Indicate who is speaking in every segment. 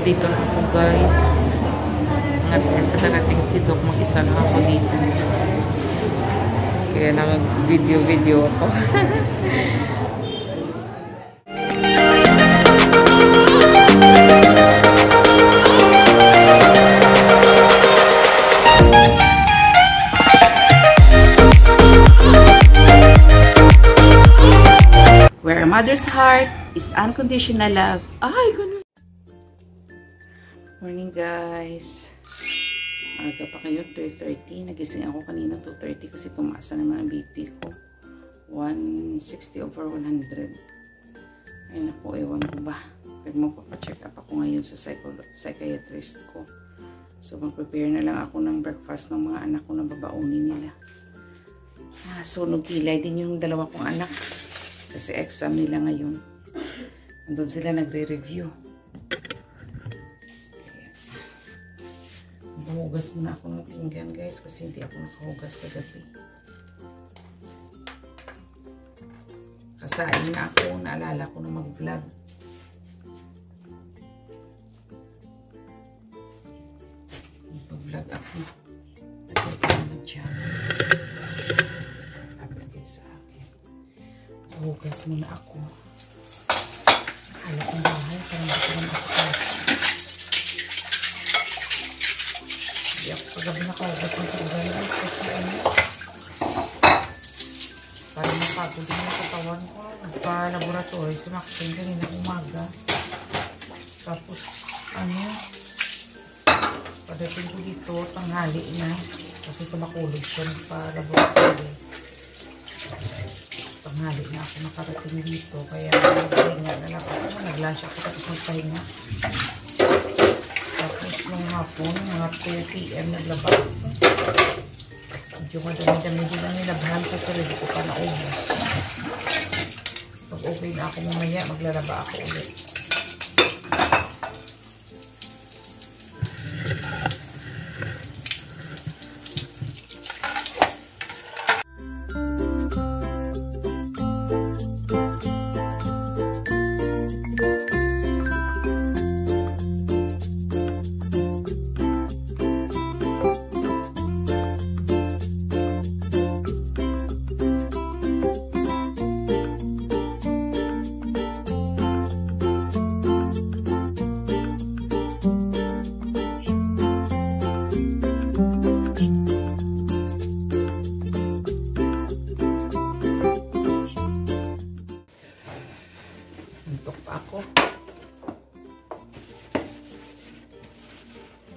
Speaker 1: Nandito na ako guys. Ngayon kadarating si Doc, mag-isa lang ako dito. Kaya na mag-video ako. Where a mother's heart is unconditional love. Ay, ganun. Morning guys. Aga pa kayo, 3:30. Nagising ako kanina 2:30 kasi tumasa naman ang BP ko. 160/100. Ay naku, ewan ko ba. Pero magpapacheck up ako ngayon sa psychiatrist ko. So mag-prepare na lang ako ng breakfast ng mga anak ko na babaunin nila. Sunog kilay din yung dalawa kong anak. Kasi exam nila ngayon. Nandun sila nagre-review. Hugas muna ako ng pinggan guys kasi hindi ako nakahugas kagabi. Kasain na ako, naalala ko na mag-vlog. Mag-vlog ako. Lagay ko na dyan. Lagay sa akin. Hugas muna ako. Akala kong bahay, parang hindi ko naman ako. Hindi ako kagabi nakahugas ng pinggan guys kasi parang napagod din yung katawan ko. Nagpa-laboratory si Maxine kanina umaga. Tapos padating ko dito tanghali na kasi sa Bacolod siya nagpa-laboratory. Tanghali na ako nakarating dito kaya nagpahinga na lang ako. Nag-lunch ako tapos nagpahinga. Tapos nung hapon, mga 2 PM naglaba ako. Medyo madami-dami din ang nilabahan ko pero hindi ko pa naubos. Pag okay na ako mamaya, maglalaba ako ulit.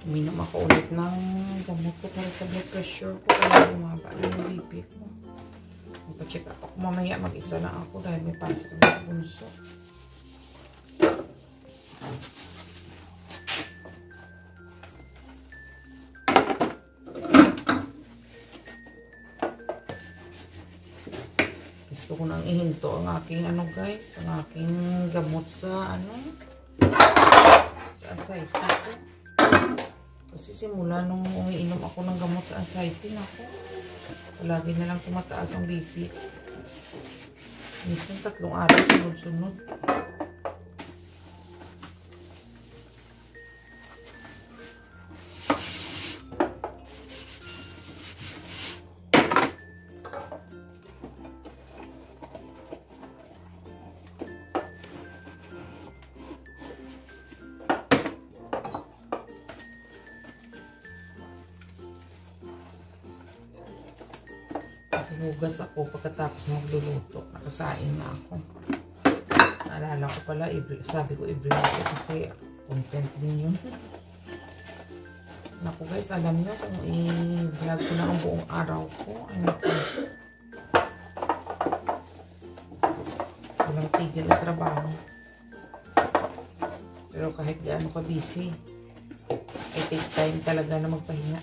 Speaker 1: Uminom ako ulit ng gamot ko para sa blood pressure ko kaya bumaba na yung BP ko. Magpa-check up ako mamaya, mag-isa lang ako dahil may pasok na sa bunso. Gusto ko nang ihinto ang aking guys, ang aking gamot sa sa anxiety ko. Kasi simula nung umiinom ako ng gamot sa anxiety ako, palagi na lang tumataas ang BP. Minsan 3 araw sunod-sunod. Hugas ako pagkatapos magluluto. Nakasain na ako. Naalala ko pala, sabi ko i-vlog ko kasi content din yun. Naku guys, alam nyo kung i-vlog ko na ang buong araw ko. Walang tigil ang trabaho. Pero kahit gaano ka busy, I take time talaga na magpahinga.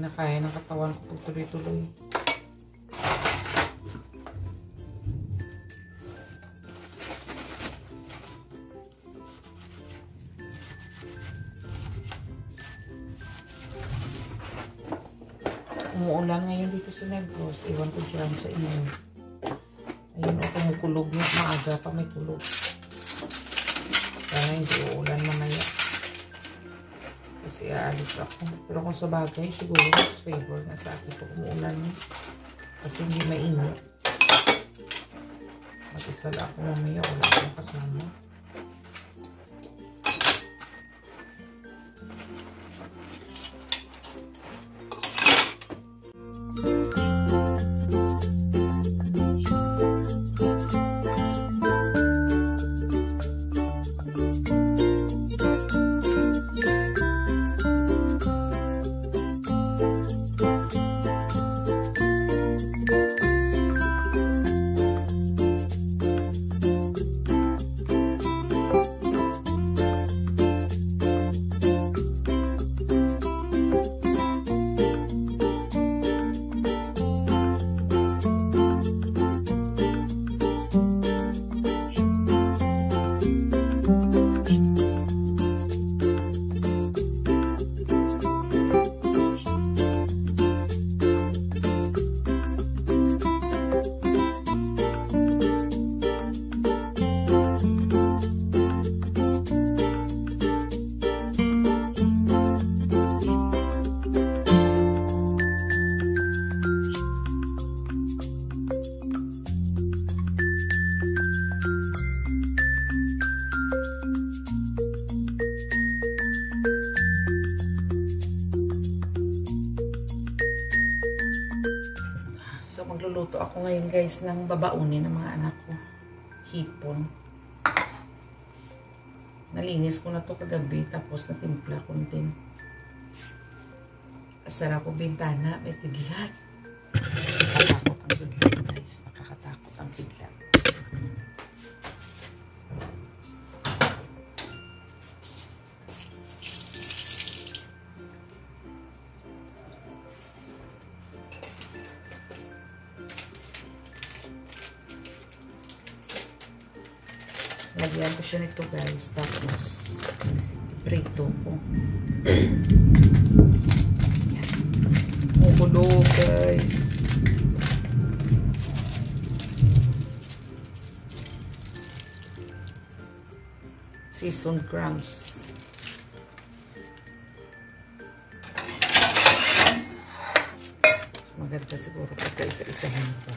Speaker 1: Kinakaya ng katawan ko pag tuloy-tuloy. umuulan ngayon dito sa Negros. Iwan ko dyan sa inyo. Ayun o, kumukulog na. Maaga pa may kulog. Kaya hindi uulan mamaya. Kasi aalis ako. Pero kung sa bagay, siguro mas favor na sa akin kung umuulan na. Kasi hindi mainit. Mag-isala ako mamaya. Wala akong kasama. So, magluluto ako ngayon guys ng babaunin ng mga anak ko. Hipon. Nalinis ko na to kagabi tapos natimpla ko din. Asara ko bintana, may tidlat. Nakakatakot ang tidlat guys. Nakakatakot ang tidlat. Lagyan ko siya nito guys. Tapos, prito ko. Yan. Mukulo guys. Seasoned crumbs. Mas maganda siguro pagka isa-isahin ko.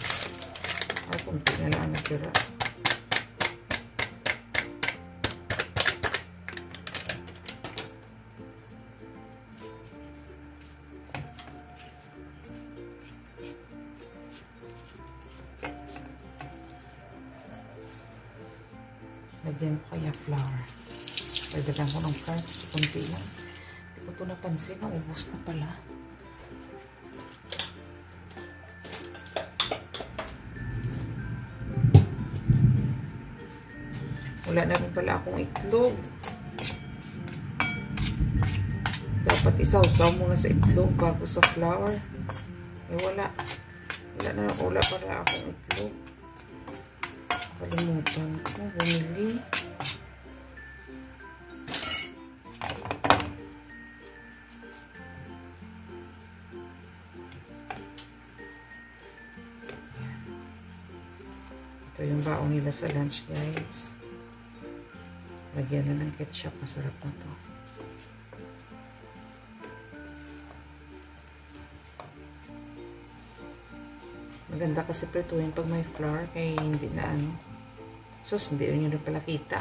Speaker 1: Ay, kunti na lang natira. Lagyan ko kaya flour. Lagyan ko ng carbs. Kunti lang. Hindi ko ito napansin. Naubos na pala. Wala na rin pala akong itlog. Dapat isawsaw muna sa itlog bago sa flour. Eh wala. Wala pala akong itlog. Kalimutan ko, bumili. Ito yung baon nila sa lunch guys. Lagyan na ng ketchup, masarap na to. Maganda kasi prituhin pag may flour, kaya hindi na ano. Sus, hindi rin yun pala kita.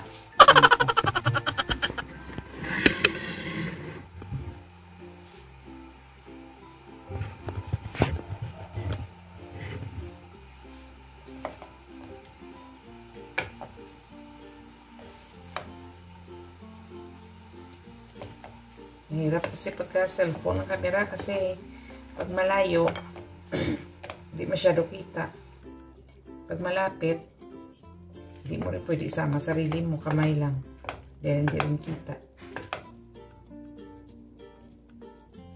Speaker 1: Mahirap kasi pagka cellphone ang camera kasi pag malayo, hindi masyado kita. Pag malapit, hindi mo rin pwede isama sarili mo, kamay lang. Dahil hindi rin kita.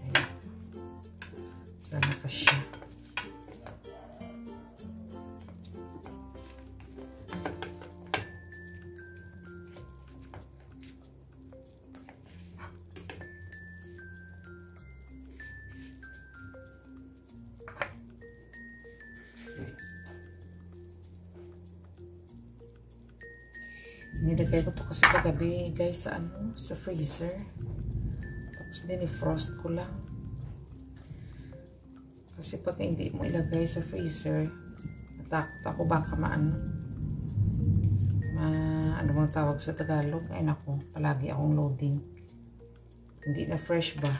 Speaker 1: Ayan. Sana ka siya. Nilagay ko to kasi kagabi guys sa sa freezer. Tapos din-frost ko lang. Kasi pag hindi mo ilagay sa freezer, natakot ako baka ano bang tawag sa Tagalog? Ay nako, palagi akong loading. Hindi na fresh ba?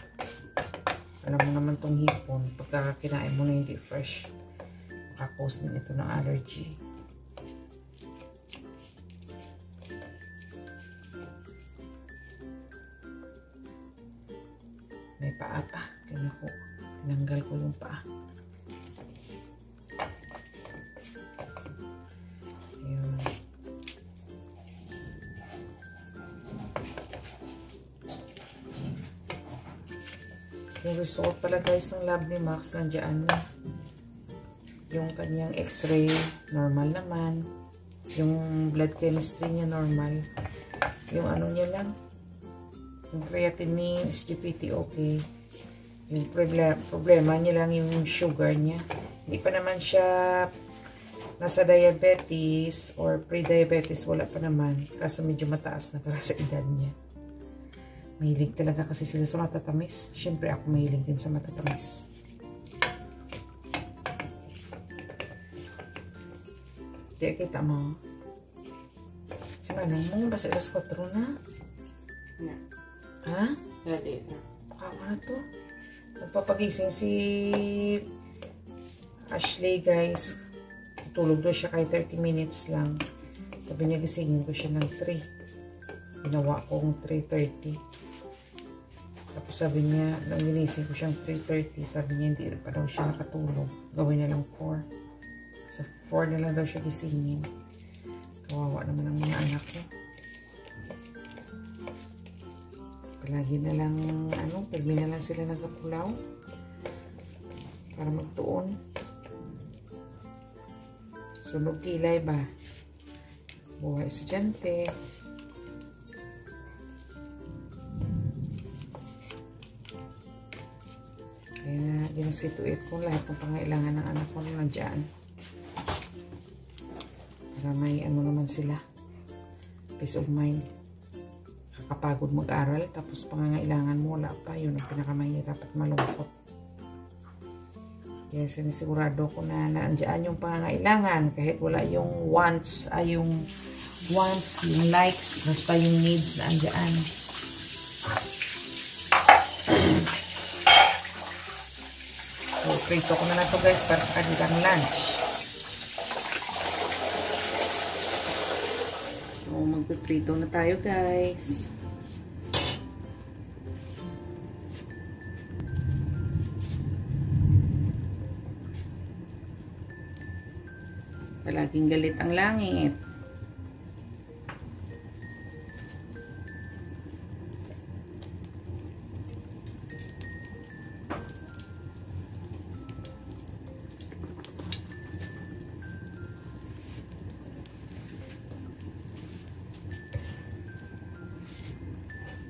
Speaker 1: Alam mo naman tong hipon, pagka kinain mo na hindi fresh, makakause din ito ng allergy. May paa pa. Kaya ko, tinanggal ko yung paa. Ayun. Yung result pala guys ng lab ni Max, nandiyan na. Yung kanyang x-ray, normal naman. Yung blood chemistry niya, normal. Yung ano niya lang, yung creatinine, SGPT, okay. Yung problema niya lang yung sugar niya. Hindi pa naman siya nasa diabetes or pre-diabetes, wala pa naman. Kaso medyo mataas na para sa edad niya. Mahilig talaga kasi sila sa matatamis. Siyempre ako mahilig din sa matatamis. Di kita mo. Si Manong mo, basta alas 4 na?
Speaker 2: Yeah.
Speaker 1: Ha?
Speaker 2: Ready na.
Speaker 1: Bakawa na to. Nagpapagising si Ashley guys. Tulog doon siya kahit 30 minutes lang. Sabi niya gisingin ko siya ng 3. Ginawa kong 3:30. Tapos sabi niya, nang ginising ko siyang 3:30, sabi niya hindi pa daw siya nakatulog. Gawin na lang 4. Sa 4 na lang daw siya gisingin. Kawawa naman ang mga anak ko. Palagi na lang, permi na lang sila nagkapulaw para magtuon. Sunog kilay ba? Buhay estudyante. Kaya ginasituate ko lahat ng pangailangan ng anak ko na nandiyan. Para may naman sila. Peace of mind. Kapagod mag-aral, tapos pangangailangan mo, wala pa. Yun ang pinakamahirap at malungkot. Kaya sinisigurado ko na naandyan yung pangangailangan. Kahit wala yung wants, yung likes, basta yung needs na andyan. So, prito ko na lang to guys para sa kanilang lunch. So, magpiprito na tayo guys. Palaging galit ang langit.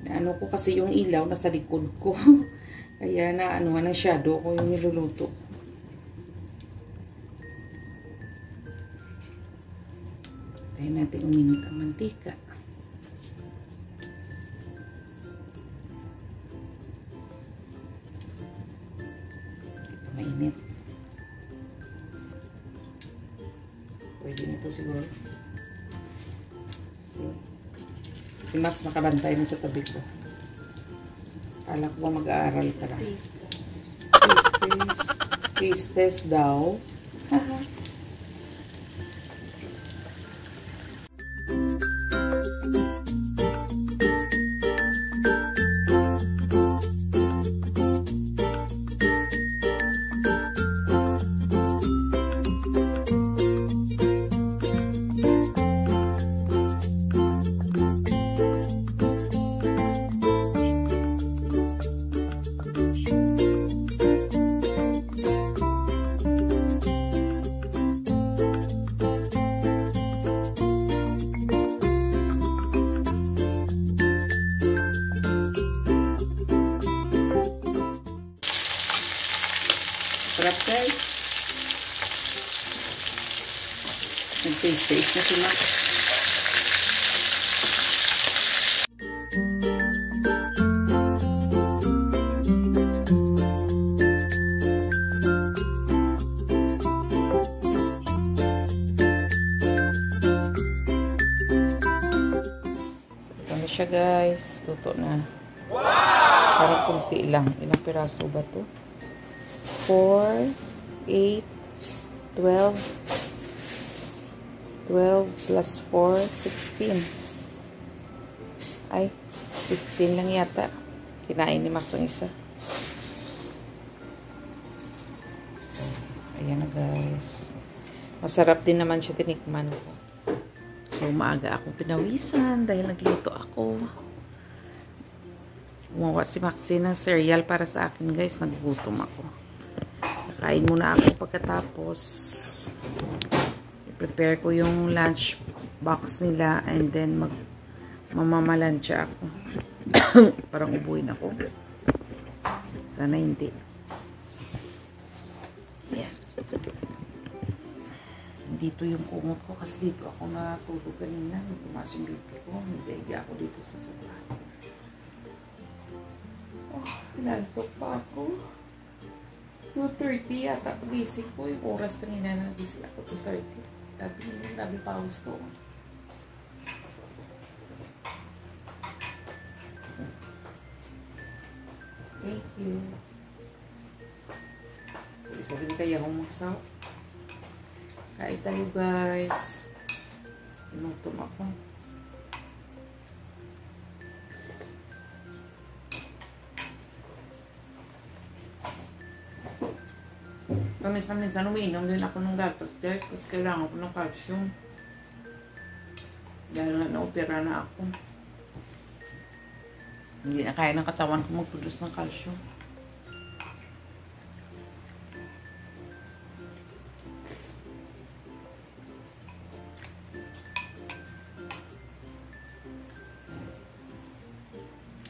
Speaker 1: Ano ko kasi yung ilaw nasa likod ko. Kaya na ng shadow ko yung niluluto. Tayo natin uminit ang mantika. Ito mainit. Pwede nito siguro. Si Max nakabantay na sa tabi ko. Kala ko ba mag-aaral ka lang? Taste test daw. Sarap guys. Nag-taste na si Max. siya guys. Luto na. Parang kunti lang. Ilang piraso ba to? 4, 8, 12. 12 plus 4, 16. Ay, 15 lang yata. Kinain ni Max ang isa. So, ayan na guys. Masarap din naman siya, tinikman ko. So, maaga akong pinawisan dahil nagluto ako. Gumawa si Maxine ng cereal para sa akin guys. Nagugutom ako. Kakain muna ako pagkatapos. I-prepare ko yung lunch box nila and then mamamalansya ako. Parang ubuin ako. Sana hindi. Yeah. Dito yung kumot ko kasi dito ako natulog kanina. Tumaas yung BP ko. Hindi ako dito sa sofa. Oh, pinantok pa ako. 2:30 yata pagising ko. Yung oras kanina na nagising ako 2:30. Gabi pause ko. Thank you. Isa rin kaya akong magsaw. Kain tayo guys. Inutom ako. Minsan umiinom din ako ng gatas guys kasi kailangan ko ng calcium. Dahil nga na-opera na ako. Hindi na kaya ng katawan ko mag-produce ng calcium.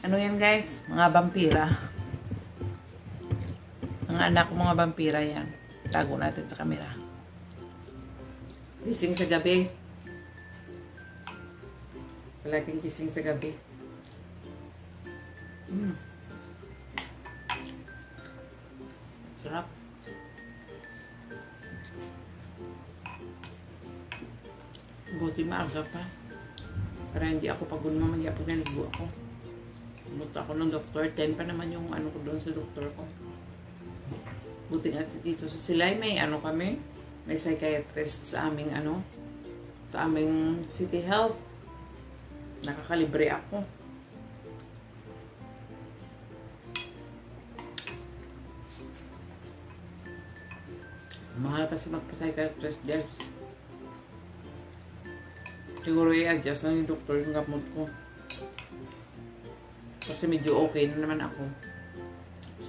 Speaker 1: Ano yan guys? Mga vampira. Mga anak ko mga vampira yan. Tago natin sa camera. Gising sa gabi. Palaging gising sa gabi. Sarap. Buti maaga pa. Para hindi ako pagod mamaya pag naligo ako. Pumunta ako ng doktor. 10 pa naman yung ano ko doon sa doktor ko. Buti nga dito sa Silay may ano kami. May psychiatrist sa aming ano. Sa aming City Health. Nakakalibre ako. Mahal kasi magpa-psychiatrist guys. Siguro i-adjust na yung doktor yung gamot ko. Kasi medyo okay na naman ako.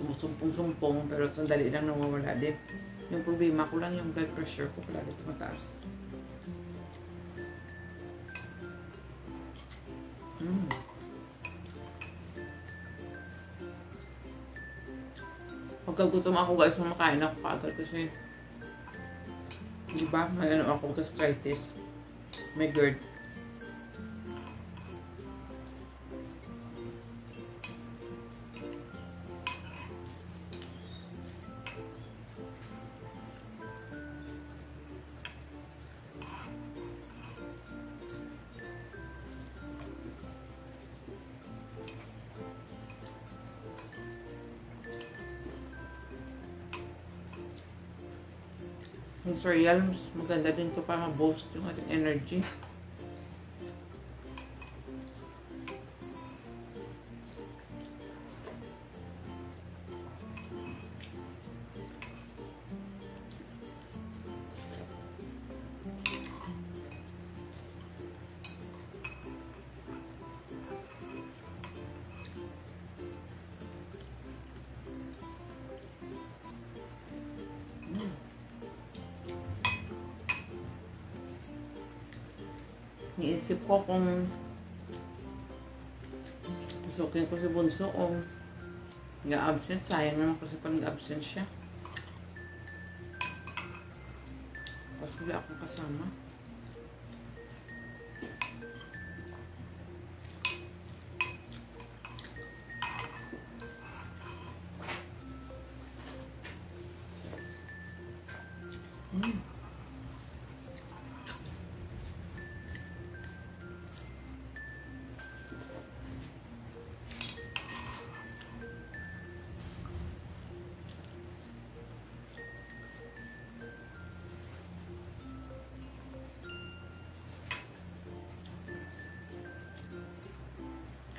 Speaker 1: Sumusumpong-sumpong pero sandali lang nawawala din. Yung problema ko lang yung blood pressure ko palagi tumataas. Pagkagutom ako guys, kumakain ako kaagad kasi diba, may ano ako gastritis. May GERD. Yung cereal, maganda din ito para ma-boost yung ating energy. Niisip ko kung pasukin ko si Bunso o nga-absent. Sayang naman kasi pag nag-absent siya. Tapos wala akong kasama.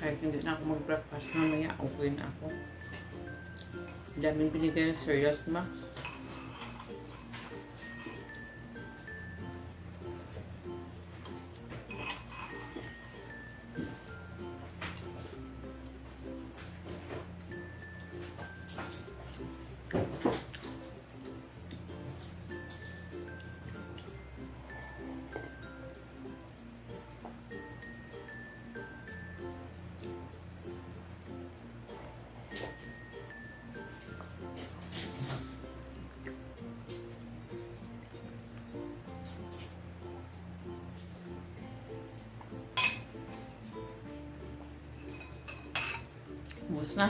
Speaker 1: Kahit hindi na ako mag-breakfast mamaya, okay na ako. Daming binigay ng Serious Max. Ubus na.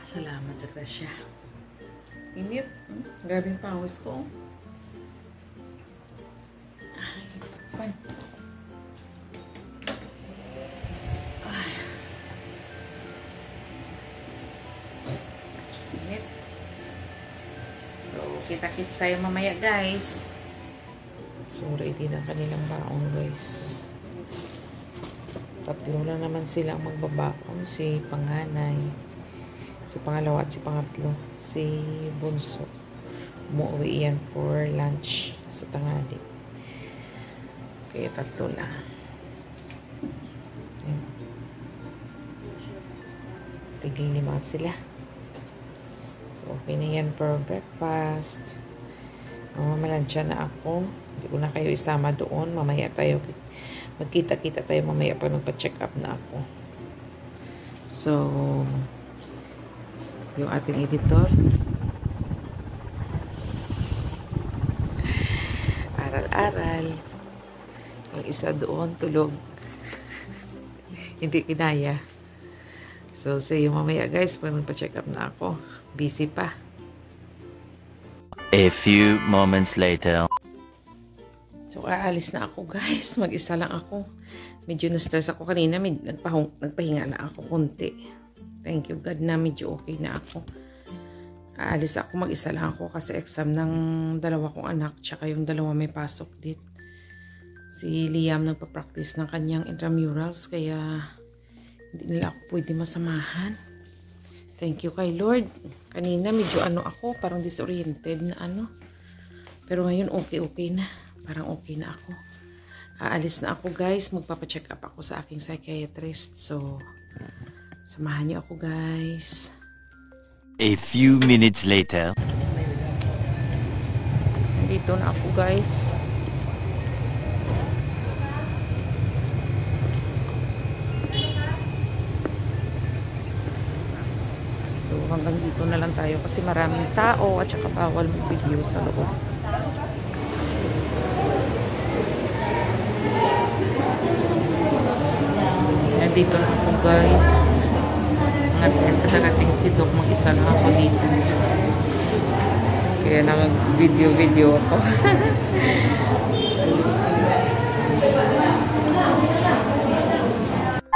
Speaker 1: Salamat sa grasya. Init. Grabe yung pawis ko. Ay, fine. Kita-kits tayo mamaya, guys. So, ready na kanilang baon, guys. Tatlo lang naman sila ang magbabaon. Si panganay, si pangalawa at si pangatlo. Si bunso. Umuwi yan for lunch sa tanghali. Kaya tatlo lang. Ayan. Tigil 5 sila. So, okay na yan for breakfast. Mamalansya na ako. Hindi ko na kayo isama doon. Mamaya tayo, magkita-kita tayo mamaya pag nagpa-check up na ako. So, yung ating editor. Aral-aral. Yung isa doon, tulog. Hindi kinaya. So, see you mamaya, guys, pag nagpa-check up na ako. Busy pa.
Speaker 3: A few moments later.
Speaker 1: So, aalis na ako, guys. Mag-isa lang ako. Medyo na-stress ako kanina. Nagpahinga lang ako konti. Thank you, God, na medyo okay na ako. Aalis ako. Mag-isa lang ako kasi exam ng dalawa kong anak. Tsaka yung dalawa may pasok din. Si Liam nagpa-practice ng kanyang intramurals. Kaya hindi nila ako pwede masamahan. Thank you kay Lord. Kanina medyo ako, parang disoriented na Pero ngayon okay na. Parang okay na ako. Aalis na ako, guys. Magpapacheck up ako sa aking psychiatrist. So, samahan niyo ako, guys.
Speaker 3: A few minutes later.
Speaker 1: Nandito na ako, guys. So, hanggang dito na lang tayo kasi maraming tao at saka bawal mag-video sa loob. Nandito na ako, guys. Nagdating si Doc, mag-isa lang ako dito. Kaya nag-video ako.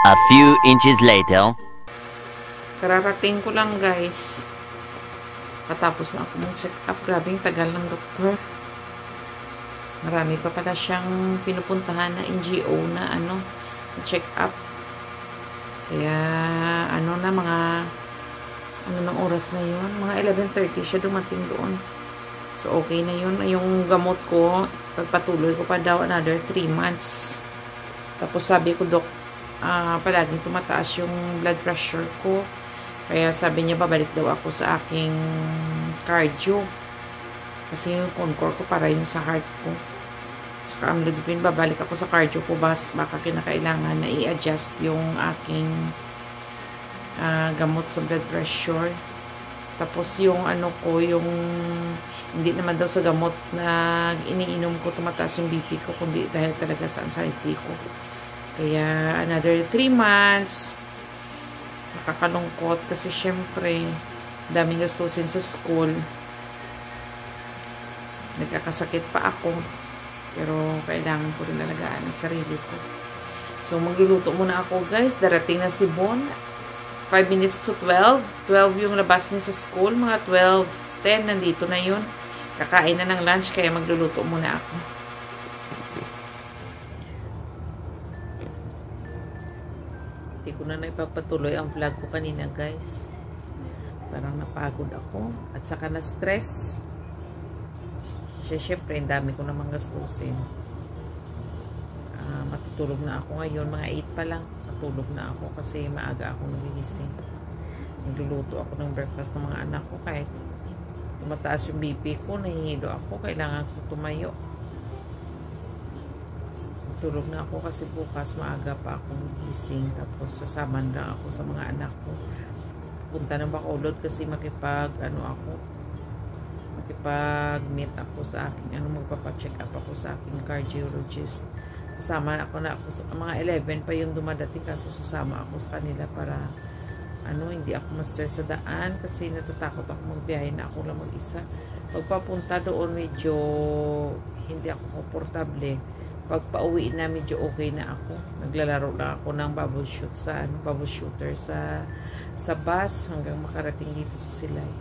Speaker 3: A few inches later.
Speaker 1: Kararating ko lang, guys. Katapos na ako mag-check up. Grabe yung tagal ng doktor. Marami pa pala siyang pinupuntahan na NGO na check up. Kaya na mga ng oras na yun. Mga 11:30 siya dumating doon. So okay na yun. Yung gamot ko, pagpatuloy ko pa daw another 3 months. Tapos sabi ko, Dok, palaging tumataas yung blood pressure ko. Kaya sabi niya, babalik daw ako sa aking cardio. Kasi yung Concor ko para yun sa heart ko. Saka amlodipine, babalik ako sa cardio ko. Baka kinakailangan na i-adjust yung aking gamot sa blood pressure. Tapos yung yung hindi naman daw sa gamot na iniinom ko tumataas yung BP ko, kundi dahil talaga sa anxiety ko. Kaya another 3 months. Nakakalungkot kasi syempre daming gastusin sa school. Nagkakasakit pa ako. Pero kailangan ko rin alagaan ang sarili ko. So, magluluto muna ako, guys. Darating na si Bon. 5 minutes to 12. 12 yung labas niya sa school. Mga 12:10, nandito na yun. Kakain na ng lunch, kaya magluluto muna ako. Hindi ko na naipapatuloy ang vlog ko kanina, guys. Parang napagod ako. At saka na-stress. Siyempre, ang dami ko namang gastusin. Matutulog na ako ngayon. Mga 8 pa lang. Matulog na ako kasi maaga ako nagigising. Nagluluto ako ng breakfast ng mga anak ko. Kahit mataas yung BP ko, nahihilo ako. Kailangan ko tumayo. Matulog na ako kasi bukas maaga pa ako nagising. Tapos sasaman lang ako sa mga anak ko. Punta ng Bacolod kasi makipag-meet ako sa aking magpapacheck up ako sa aking cardiologist. Sasama ako na ako sa mga 11 pa yung dumadating, kaso sasama ako sa kanila para hindi ako ma-stress sa daan kasi natatakot ako magbiyahe na ako lang mag-isa. Pagpapunta doon medyo hindi ako komportable. Pag pauwi na medyo okay na ako. Naglalaro lang ako ng bubble shooter sa bus hanggang makarating dito sa Silay.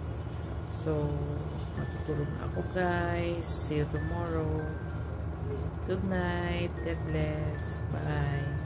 Speaker 1: So, matutulog na ako, guys. See you tomorrow. Good night. God bless. Bye.